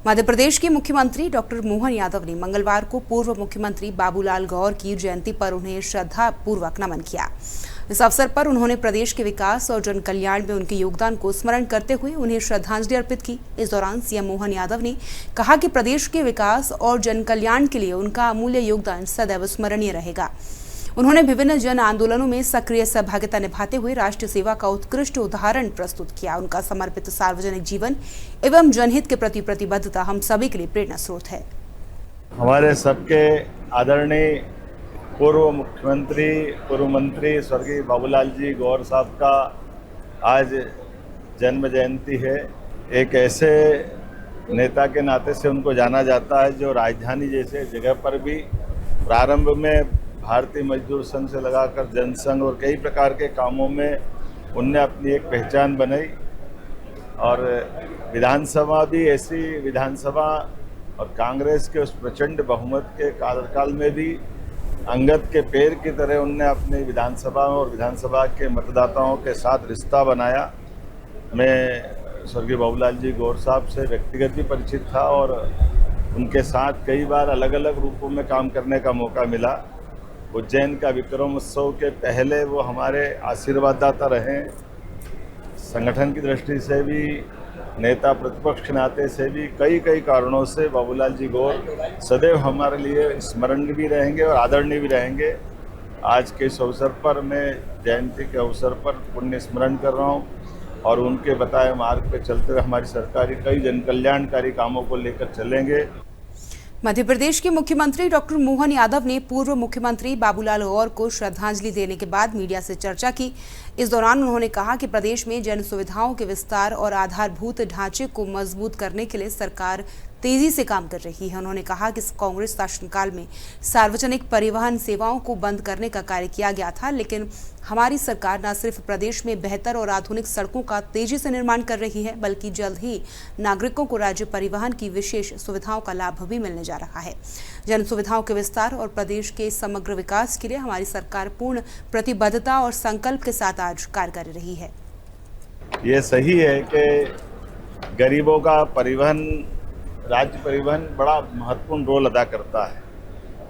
मध्य प्रदेश के मुख्यमंत्री डॉक्टर मोहन यादव ने मंगलवार को पूर्व मुख्यमंत्री बाबूलाल गौर की जयंती पर उन्हें श्रद्धापूर्वक नमन किया। इस अवसर पर उन्होंने प्रदेश के विकास और जन कल्याण में उनके योगदान को स्मरण करते हुए उन्हें श्रद्धांजलि अर्पित की। इस दौरान सीएम मोहन यादव ने कहा कि प्रदेश के विकास और जन कल्याण के लिए उनका अमूल्य योगदान सदैव स्मरणीय रहेगा। उन्होंने विभिन्न जन आंदोलनों में सक्रिय सहभागिता निभाते हुए राष्ट्र सेवा का उत्कृष्ट उदाहरण प्रस्तुत किया। उनका समर्पित सार्वजनिक जीवन एवं जनहित के प्रति प्रतिबद्धता हम सभी के लिए प्रेरणा स्रोत है। हमारे सबके आदरणीय पूर्व मुख्यमंत्री पूर्व मंत्री स्वर्गीय बाबूलाल जी गौर साहब का आज जन्म जयंती है। एक ऐसे नेता के नाते से उनको जाना जाता है जो राजधानी जैसे जगह पर भी प्रारंभ में भारतीय मजदूर संघ से लगाकर जनसंघ और कई प्रकार के कामों में उनने अपनी एक पहचान बनाई। और विधानसभा भी ऐसी विधानसभा और कांग्रेस के उस प्रचंड बहुमत के कार्यकाल में भी अंगद के पैर की तरह उनने अपनी विधानसभा और विधानसभा के मतदाताओं के साथ रिश्ता बनाया। मैं स्वर्गीय बाबूलाल जी गौर साहब से व्यक्तिगत भी परिचित था और उनके साथ कई बार अलग अलग रूपों में काम करने का मौका मिला। उज्जैन का विक्रम उत्सव के पहले वो हमारे आशीर्वाददाता रहे। संगठन की दृष्टि से भी, नेता प्रतिपक्ष के नाते से भी कई कारणों से बाबूलाल जी गौर सदैव हमारे लिए स्मरणीय भी रहेंगे और आदरणीय भी रहेंगे। आज के इस अवसर पर मैं जयंती के अवसर पर पुण्य स्मरण कर रहा हूँ और उनके बताए मार्ग पर चलते हुए हमारी सरकारी कई जन कल्याणकारी कामों को लेकर चलेंगे। मध्य प्रदेश के मुख्यमंत्री डॉक्टर मोहन यादव ने पूर्व मुख्यमंत्री बाबूलाल गौर को श्रद्धांजलि देने के बाद मीडिया से चर्चा की। इस दौरान उन्होंने कहा कि प्रदेश में जन सुविधाओं के विस्तार और आधारभूत ढांचे को मजबूत करने के लिए सरकार तेजी से काम कर रही है। उन्होंने कहा कि कांग्रेस शासनकाल में सार्वजनिक परिवहन सेवाओं को बंद करने का कार्य किया गया था, लेकिन हमारी सरकार न सिर्फ प्रदेश में बेहतर और आधुनिक सड़कों का तेजी से निर्माण कर रही है, बल्कि जल्द ही नागरिकों को राज्य परिवहन की विशेष सुविधाओं का लाभ भी मिलने जा रहा है। जन सुविधाओं के विस्तार और प्रदेश के समग्र विकास के लिए हमारी सरकार पूर्ण प्रतिबद्धता और संकल्प के साथ आज कार्य कर रही है। ये सही है कि गरीबों का परिवहन, राज्य परिवहन बड़ा महत्वपूर्ण रोल अदा करता है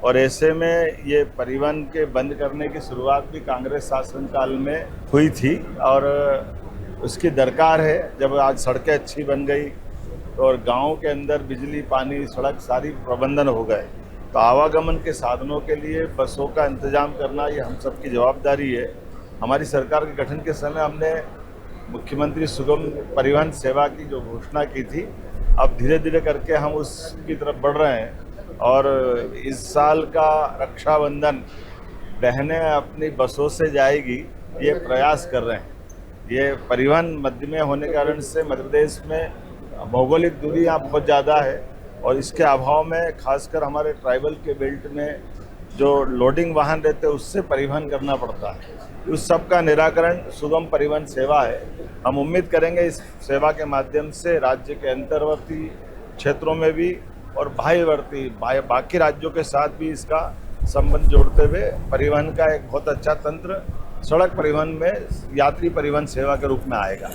और ऐसे में ये परिवहन के बंद करने की शुरुआत भी कांग्रेस शासनकाल में हुई थी और उसकी दरकार है। जब आज सड़कें अच्छी बन गई और गांव के अंदर बिजली, पानी, सड़क सारी प्रबंधन हो गए, तो आवागमन के साधनों के लिए बसों का इंतजाम करना ये हम सबकी जवाबदारी है। हमारी सरकार के गठन के समय हमने मुख्यमंत्री सुगम परिवहन सेवा की जो घोषणा की थी, अब धीरे धीरे करके हम उसकी तरफ बढ़ रहे हैं और इस साल का रक्षाबंधन बहनें अपनी बसों से जाएगी, ये प्रयास कर रहे हैं। ये परिवहन मध्य में होने के कारण से मध्य प्रदेश में भौगोलिक दूरी यहाँ बहुत ज़्यादा है और इसके अभाव में खासकर हमारे ट्राइबल के बेल्ट में जो लोडिंग वाहन रहते हैं उससे परिवहन करना पड़ता है। उस सब का निराकरण सुगम परिवहन सेवा है। हम उम्मीद करेंगे इस सेवा के माध्यम से राज्य के अंतर्वर्ती क्षेत्रों में भी और बाकी राज्यों के साथ भी इसका संबंध जोड़ते हुए परिवहन का एक बहुत अच्छा तंत्र सड़क परिवहन में यात्री परिवहन सेवा के रूप में आएगा।